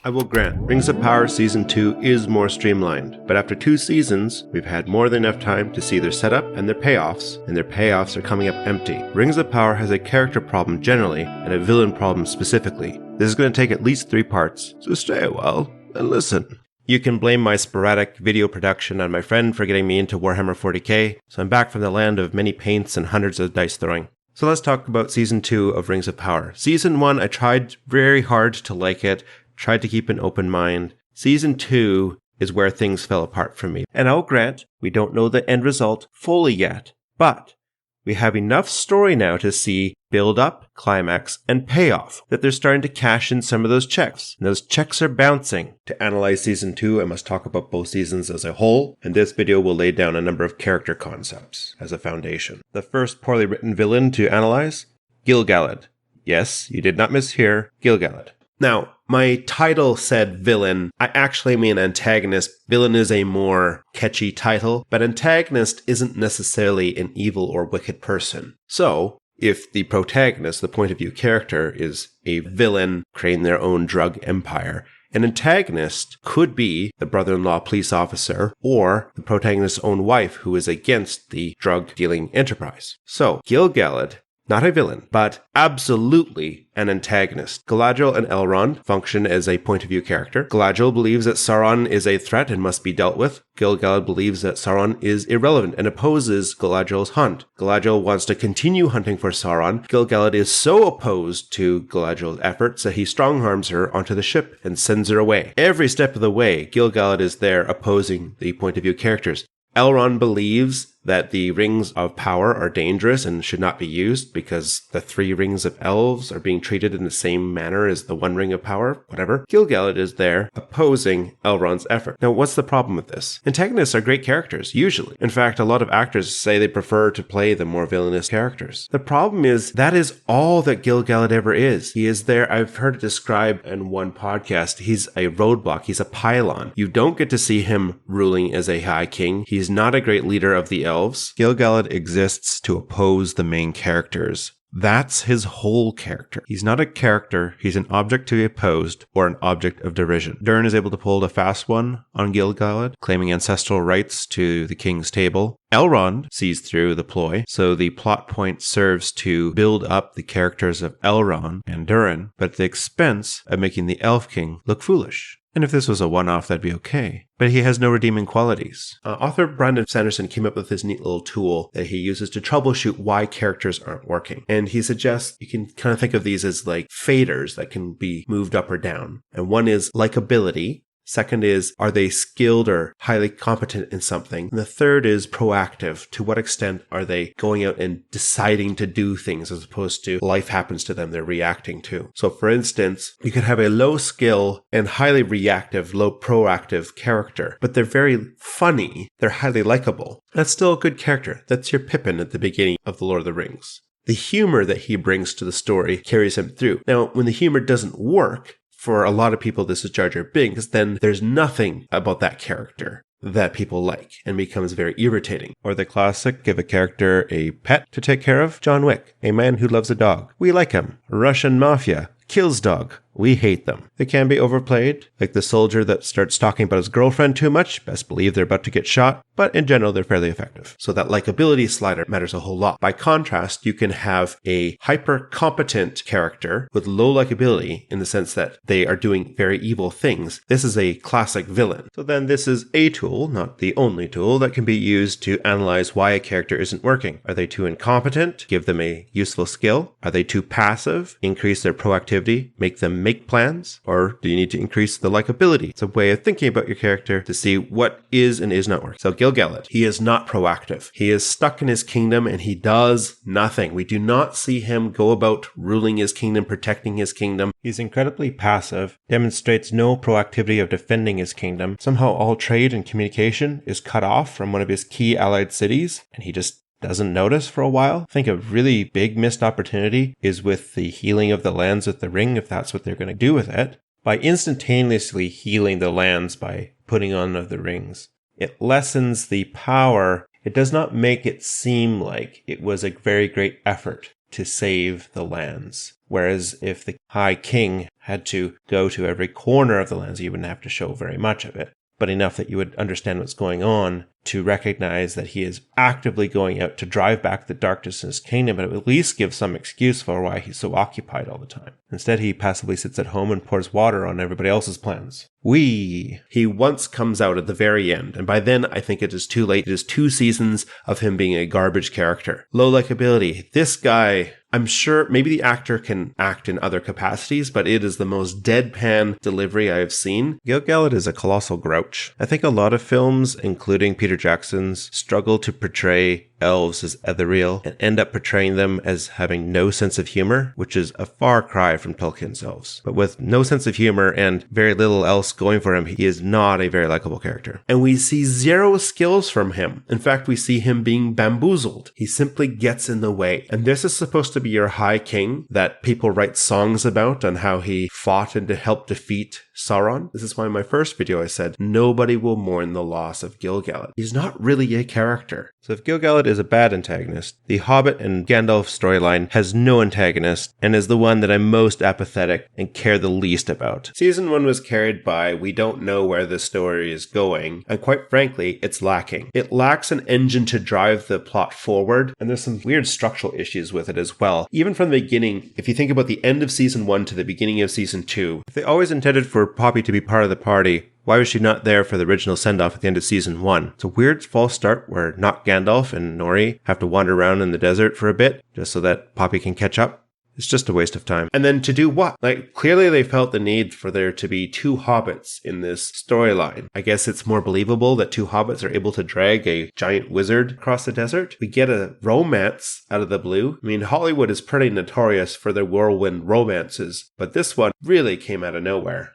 I will grant, Rings of Power Season 2 is more streamlined, but after 2 seasons, we've had more than enough time to see their setup and their payoffs are coming up empty. Rings of Power has a character problem generally, and a villain problem specifically. This is going to take at least 3 parts, so stay a while and listen. You can blame my sporadic video production on my friend for getting me into Warhammer 40k, so I'm back from the land of many paints and hundreds of dice throwing. So let's talk about Season 2 of Rings of Power. Season 1, I tried very hard to like it, tried to keep an open mind. Season 2 is where things fell apart for me. And I'll grant, we don't know the end result fully yet, but we have enough story now to see build up, climax, and payoff, that they're starting to cash in some of those checks. And those checks are bouncing. To analyze Season 2, I must talk about both seasons as a whole, and this video will lay down a number of character concepts as a foundation. The first poorly written villain to analyze, Gil-galad. Yes, you did not mishear, Gil-galad. Now, my title said villain. I actually mean antagonist. Villain is a more catchy title, but antagonist isn't necessarily an evil or wicked person. So, if the protagonist, the point of view character, is a villain creating their own drug empire, an antagonist could be the brother-in-law police officer or the protagonist's own wife who is against the drug-dealing enterprise. So, Gil-galad, not a villain, but absolutely an antagonist. Galadriel and Elrond function as a point-of-view character. Galadriel believes that Sauron is a threat and must be dealt with. Gil-galad believes that Sauron is irrelevant and opposes Galadriel's hunt. Galadriel wants to continue hunting for Sauron. Gil-galad is so opposed to Galadriel's efforts that he strong-arms her onto the ship and sends her away. Every step of the way, Gil-galad is there opposing the point-of-view characters. Elrond believes that the rings of power are dangerous and should not be used because the 3 rings of elves are being treated in the same manner as the 1 ring of power, whatever. Gil-galad is there opposing Elrond's effort. Now, what's the problem with this? Antagonists are great characters, usually. In fact, a lot of actors say they prefer to play the more villainous characters. The problem is that is all that Gil-galad ever is. He is there, I've heard it described in one podcast, he's a roadblock, he's a pylon. You don't get to see him ruling as a high king. He's not a great leader of the elves. Gil-galad exists to oppose the main characters. That's his whole character. He's not a character, he's an object to be opposed or an object of derision. Durin is able to pull a fast one on Gil-galad, claiming ancestral rights to the king's table. Elrond sees through the ploy, so the plot point serves to build up the characters of Elrond and Durin, but at the expense of making the Elf King look foolish. And if this was a one-off, that'd be okay. But he has no redeeming qualities. Author Brandon Sanderson came up with this neat little tool that he uses to troubleshoot why characters aren't working. And he suggests you can kind of think of these as like faders that can be moved up or down. And one is likability. Second is, are they skilled or highly competent in something? And the third is proactive. To what extent are they going out and deciding to do things as opposed to life happens to them they're reacting to? So for instance, you could have a low skill and highly reactive, low proactive character, but they're very funny. They're highly likable. That's still a good character. That's your Pippin at the beginning of The Lord of the Rings. The humor that he brings to the story carries him through. Now, when the humor doesn't work, for a lot of people, this is Jar Jar Binks, then there's nothing about that character that people like and becomes very irritating. Or the classic, give a character a pet to take care of. John Wick, a man who loves a dog. We like him. Russian mafia, kills dog. We hate them. They can be overplayed, like the soldier that starts talking about his girlfriend too much. Best believe they're about to get shot, but in general, they're fairly effective. So that likability slider matters a whole lot. By contrast, you can have a hyper-competent character with low likability in the sense that they are doing very evil things. This is a classic villain. So then this is a tool, not the only tool, that can be used to analyze why a character isn't working. Are they too incompetent? Give them a useful skill. Are they too passive? Increase their proactivity. Make them make plans, or do you need to increase the likability? It's a way of thinking about your character to see what is and is not working. So Gil-galad, he is not proactive. He is stuck in his kingdom and he does nothing. We do not see him go about ruling his kingdom, protecting his kingdom. He's incredibly passive, demonstrates no proactivity of defending his kingdom. Somehow all trade and communication is cut off from one of his key allied cities, and he just doesn't notice for a while. I think a really big missed opportunity is with the healing of the lands with the ring, if that's what they're going to do with it. By instantaneously healing the lands by putting on of the rings, it lessens the power. It does not make it seem like it was a very great effort to save the lands. Whereas if the High King had to go to every corner of the lands. You wouldn't have to show very much of it, but enough that you would understand what's going on to recognize that he is actively going out to drive back the darkness in his kingdom, but at least give some excuse for why he's so occupied all the time. Instead, he passively sits at home and pours water on everybody else's plans. He once comes out at the very end, and by then I think it is too late. It is 2 seasons of him being a garbage character. Low likability. This guy, I'm sure maybe the actor can act in other capacities, but it is the most deadpan delivery I have seen. Gil-galad is a colossal grouch. I think a lot of films, including Peter Jackson's, struggle to portray elves as ethereal and end up portraying them as having no sense of humor, which is a far cry from Tolkien's elves. But with no sense of humor and very little else going for him, he is not a very likable character. And we see 0 skills from him. In fact, we see him being bamboozled. He simply gets in the way. And this is supposed to be your high king that people write songs about on how he fought and to help defeat Sauron. This is why in my first video I said nobody will mourn the loss of Gil-galad. He's not really a character. So if Gil-galad is a bad antagonist, the Hobbit and Gandalf storyline has no antagonist and is the one that I'm most apathetic and care the least about. Season 1 was carried by we don't know where the story is going, and quite frankly, it's lacking. It lacks an engine to drive the plot forward, and there's some weird structural issues with it as well. Even from the beginning, if you think about the end of Season 1 to the beginning of Season 2, if they always intended for Poppy to be part of the party, why was she not there for the original send-off at the end of Season 1? It's a weird false start where not Gandalf and Nori have to wander around in the desert for a bit, just so that Poppy can catch up. It's just a waste of time. And then to do what? Clearly they felt the need for there to be 2 hobbits in this storyline. I guess it's more believable that 2 hobbits are able to drag a giant wizard across the desert. We get a romance out of the blue. I mean, Hollywood is pretty notorious for their whirlwind romances, but this one really came out of nowhere.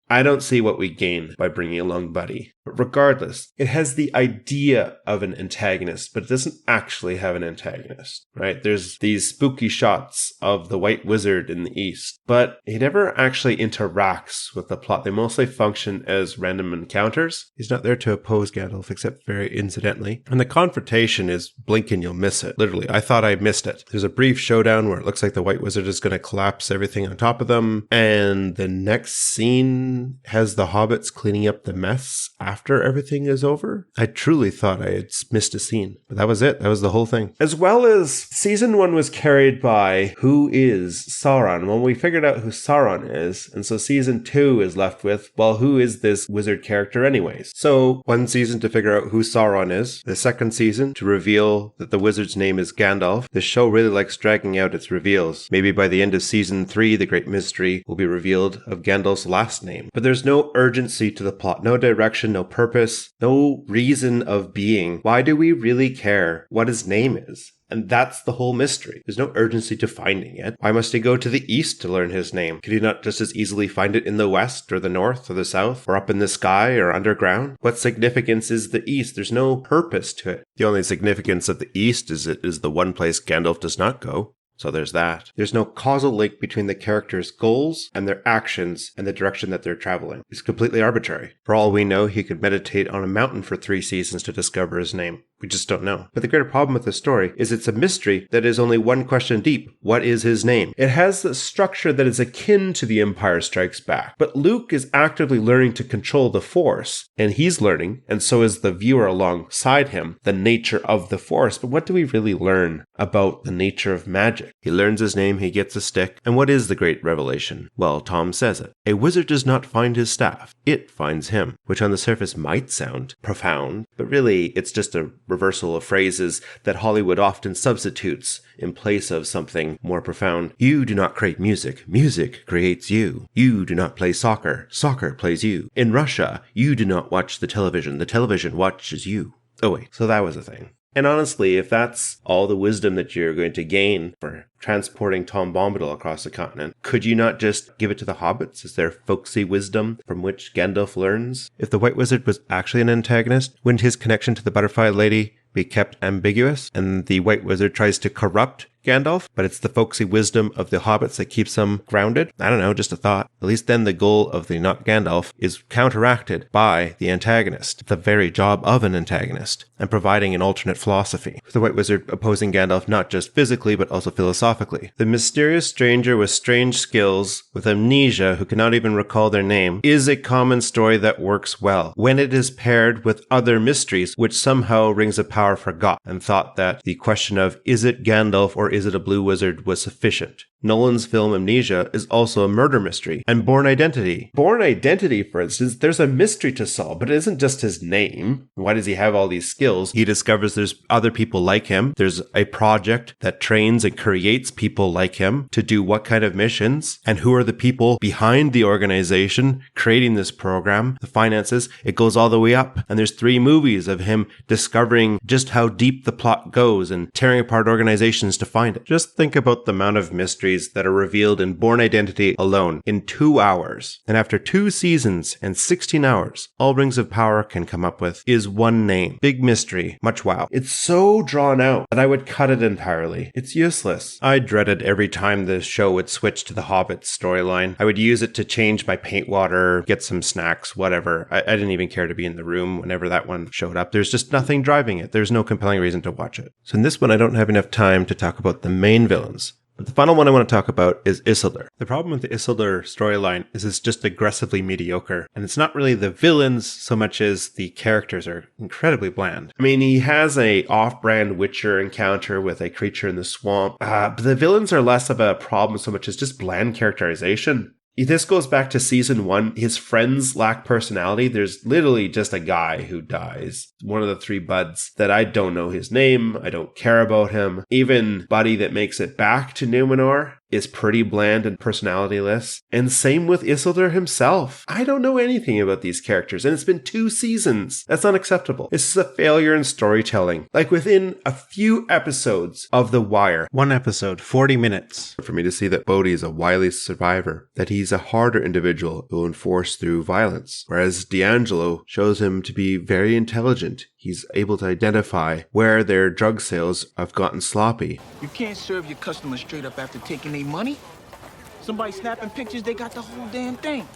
I don't see what we gain by bringing along Buddy. But regardless, it has the idea of an antagonist, but it doesn't actually have an antagonist, right? There's these spooky shots of the White Wizard in the east, but he never actually interacts with the plot. They mostly function as random encounters. He's not there to oppose Gandalf, except very incidentally. And the confrontation is blink and you'll miss it. Literally, I thought I missed it. There's a brief showdown where it looks like the White Wizard is going to collapse everything on top of them, and the next scene has the hobbits cleaning up the mess after everything is over. I truly thought I had missed a scene, but that was it. That was the whole thing. As well as Season 1 was carried by who is Sauron? Well, we figured out who Sauron is, and so Season 2 is left with, well, who is this wizard character anyways? So, 1 season to figure out who Sauron is, the 2nd season to reveal that the wizard's name is Gandalf. The show really likes dragging out its reveals. Maybe by the end of Season 3, the great mystery will be revealed of Gandalf's last name. But there's no urgency to the plot, no direction, no purpose, no reason of being. Why do we really care what his name is? And that's the whole mystery. There's no urgency to finding it. Why must he go to the east to learn his name? Could he not just as easily find it in the west or the north or the south or up in the sky or underground? What significance is the east? There's no purpose to it. The only significance of the east is it is the one place Gandalf does not go. So there's that. There's no causal link between the characters' goals and their actions and the direction that they're traveling. It's completely arbitrary. For all we know, he could meditate on a mountain for 3 seasons to discover his name. We just don't know. But the greater problem with the story is it's a mystery that is only one question deep. What is his name? It has a structure that is akin to The Empire Strikes Back. But Luke is actively learning to control the Force, and he's learning, and so is the viewer alongside him, the nature of the Force. But what do we really learn about the nature of magic? He learns his name, he gets a stick, and what is the great revelation? Well, Tom says it. A wizard does not find his staff. It finds him, which on the surface might sound profound, but really it's just a reversal of phrases that Hollywood often substitutes in place of something more profound. You do not create music. Music creates you. You do not play soccer. Soccer plays you. In Russia, you do not watch the television. The television watches you. Oh wait, so that was a thing. And honestly, if that's all the wisdom that you're going to gain for transporting Tom Bombadil across the continent, could you not just give it to the hobbits as their folksy wisdom from which Gandalf learns? If the White Wizard was actually an antagonist, wouldn't his connection to the Butterfly Lady be kept ambiguous? And the White Wizard tries to corrupt Gandalf, but it's the folksy wisdom of the hobbits that keeps them grounded? I don't know, just a thought. At least then the goal of the not Gandalf is counteracted by the antagonist, the very job of an antagonist, and providing an alternate philosophy. The White Wizard opposing Gandalf not just physically, but also philosophically, philosophically. The mysterious stranger with strange skills, with amnesia who cannot even recall their name, is a common story that works well when it is paired with other mysteries which somehow Rings of Power forgot and thought that the question of is it Gandalf or is it a blue wizard was sufficient. Nolan's film Amnesia is also a murder mystery, and Bourne Identity. Bourne Identity, for instance, there's a mystery to solve, but it isn't just his name. Why does he have all these skills? He discovers there's other people like him. There's a project that trains and creates people like him to do what kind of missions, and who are the people behind the organization creating this program, the finances. It goes all the way up, and there's 3 movies of him discovering just how deep the plot goes and tearing apart organizations to find it. Just think about the amount of mysteries that are revealed in Bourne Identity alone in 2 hours. And after 2 seasons and 16 hours, all Rings of Power can come up with is one name. Big mystery. Much wow. It's so drawn out that I would cut it entirely. It's useless. I dreaded every time the show would switch to the Hobbit storyline. I would use it to change my paint water, get some snacks, whatever. I didn't even care to be in the room whenever that one showed up. There's just nothing driving it. There's no compelling reason to watch it. So in this one, I don't have enough time to talk about the main villains. But the final one I want to talk about is Isildur. The problem with the Isildur storyline is it's just aggressively mediocre, and it's not really the villains so much as the characters are incredibly bland. I mean, he has a off-brand Witcher encounter with a creature in the swamp, but the villains are less of a problem so much as just bland characterization. This goes back to season 1. His friends lack personality. There's literally just a guy who dies. One of the 3 buds that I don't know his name. I don't care about him. Even Buddy that makes it back to Numenor is pretty bland and personalityless. And same with Isildur himself. I don't know anything about these characters, and it's been 2 seasons. That's unacceptable. This is a failure in storytelling. Like within a few episodes of The Wire. 1 episode, 40 minutes. For me to see that Bodhi is a wily survivor, that he's a harder individual who will enforce through violence, whereas D'Angelo shows him to be very intelligent. He's able to identify where their drug sales have gotten sloppy. You can't serve your customers straight up after taking their money. Somebody snapping pictures, they got the whole damn thing.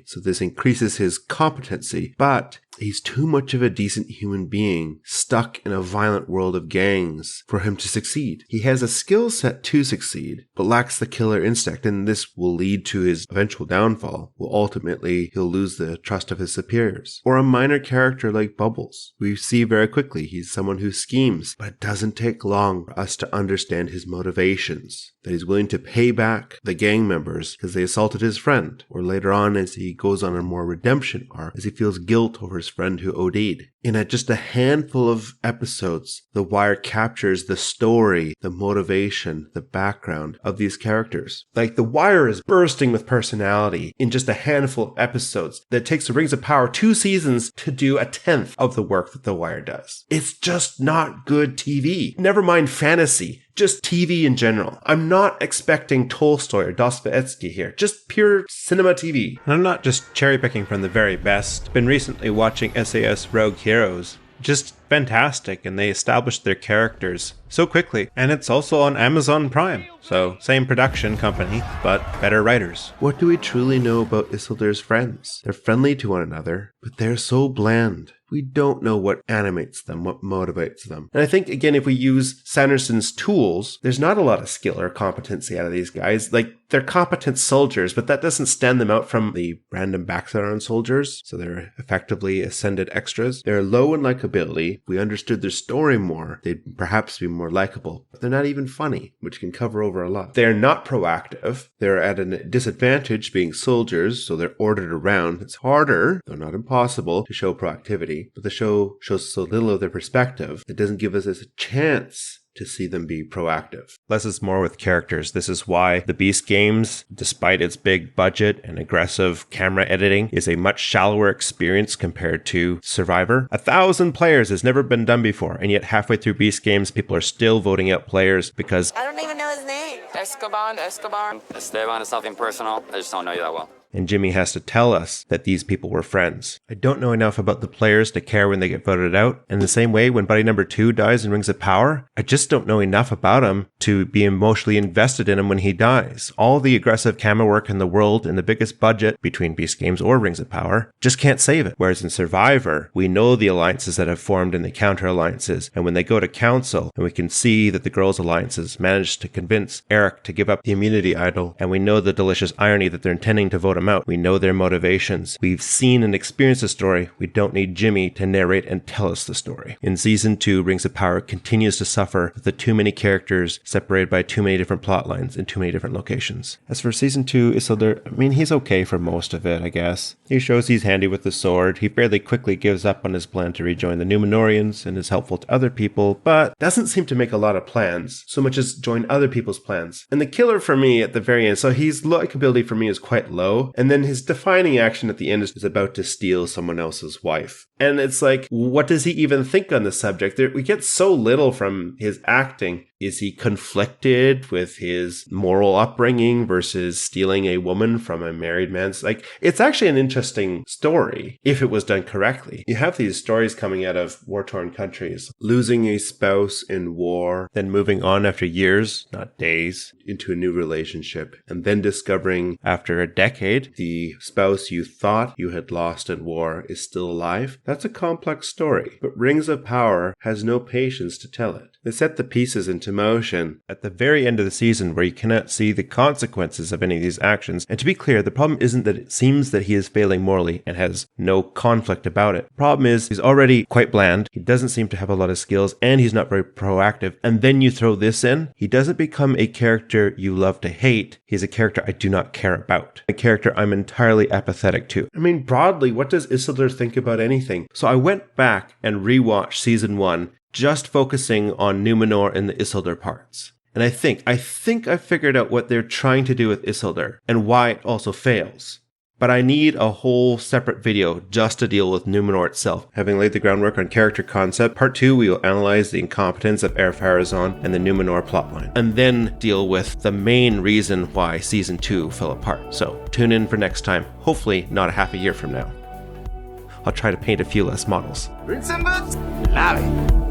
So this increases his competency, but he's too much of a decent human being stuck in a violent world of gangs for him to succeed. He has a skill set to succeed, but lacks the killer instinct, and this will lead to his eventual downfall. Well, ultimately, he'll lose the trust of his superiors. Or a minor character like Bubbles. We see very quickly he's someone who schemes, but it doesn't take long for us to understand his motivations. That he's willing to pay back the gang members because they assaulted his friend. Or later on, as he goes on a more redemption arc, as he feels guilt over his friend who OD'd. In just a handful of episodes, The Wire captures the story, the motivation, the background of these characters. Like, The Wire is bursting with personality in just a handful of episodes that takes the Rings of Power 2 seasons to do a 10th of the work that The Wire does. It's just not good TV. Never mind fantasy. Just TV in general. I'm not expecting Tolstoy or Dostoevsky here. Just pure cinema TV. And I'm not just cherry picking from the very best. Been recently watching SAS Rogue Heroes. Just fantastic, and they established their characters so quickly. And it's also on Amazon Prime. So, same production company, but better writers. What do we truly know about Isildur's friends? They're friendly to one another, but they're so bland. We don't know what animates them, what motivates them. And I think, again, if we use Sanderson's tools, there's not a lot of skill or competency out of these guys. Like, they're competent soldiers, but that doesn't stand them out from the random background soldiers. So they're effectively ascended extras. They're low in likability. If we understood their story more, they'd perhaps be more likable. But they're not even funny, which can cover over a lot. They're not proactive. They're at a disadvantage being soldiers, so they're ordered around. It's harder, though not impossible, to show proactivity. But the show shows so little of their perspective, it doesn't give us a chance to see them be proactive. Less is more with characters. This is why the Beast games, despite its big budget and aggressive camera editing, is a much shallower experience compared to Survivor. 1,000 players has never been done before, and yet halfway through Beast games, people are still voting out players because I don't even know his name. Esteban. Esteban is nothing personal. I just don't know you that well. and Jimmy has to tell us that these people were friends. I don't know enough about the players to care when they get voted out. In the same way, when buddy number 2 dies in Rings of Power, I just don't know enough about him to be emotionally invested in him when he dies. All the aggressive camera work in the world and the biggest budget between Beast Games or Rings of Power just can't save it. Whereas in Survivor, we know the alliances that have formed and the counter alliances, and when they go to council, and we can see that the girls' alliances managed to convince Eric to give up the immunity idol, and we know the delicious irony that they're intending to vote him out. We know their motivations. We've seen and experienced the story. We don't need Jimmy to narrate and tell us the story. In Season 2, Rings of Power continues to suffer with the too many characters separated by too many different plot lines in too many different locations. As for Season 2, Isildur, I mean, he's okay for most of it, I guess. He shows he's handy with the sword. He fairly quickly gives up on his plan to rejoin the Númenóreans and is helpful to other people, but doesn't seem to make a lot of plans, so much as join other people's plans. And the killer for me at the very end, so his likability for me is quite low, and then his defining action at the end is about to steal someone else's wife. And it's like, what does he even think on the subject? We get so little from his acting. Is he conflicted with his moral upbringing versus stealing a woman from a married man? It's actually an interesting story if it was done correctly. You have these stories coming out of war-torn countries, losing a spouse in war, then moving on after years, not days, into a new relationship, and then discovering after a decade the spouse you thought you had lost in war is still alive. That's a complex story, but Rings of Power has no patience to tell it. They set the pieces into motion at the very end of the season where you cannot see the consequences of any of these actions. And to be clear, the problem isn't that it seems that he is failing morally and has no conflict about it. The problem is he's already quite bland, he doesn't seem to have a lot of skills, and he's not very proactive. And then you throw this in, he doesn't become a character you love to hate. He's a character I do not care about. A character I'm entirely apathetic to. I mean, broadly, what does Isildur think about anything? So I went back and rewatched Season 1, just focusing on Númenor and the Isildur parts. And I think I figured out what they're trying to do with Isildur and why it also fails. But I need a whole separate video just to deal with Númenor itself. Having laid the groundwork on character concept, part 2 we will analyze the incompetence of Ar-Pharazôn and the Númenor plotline, and then deal with the main reason why Season 2 fell apart. So tune in for next time, hopefully not a half a year from now. I'll try to paint a few less models. Love it.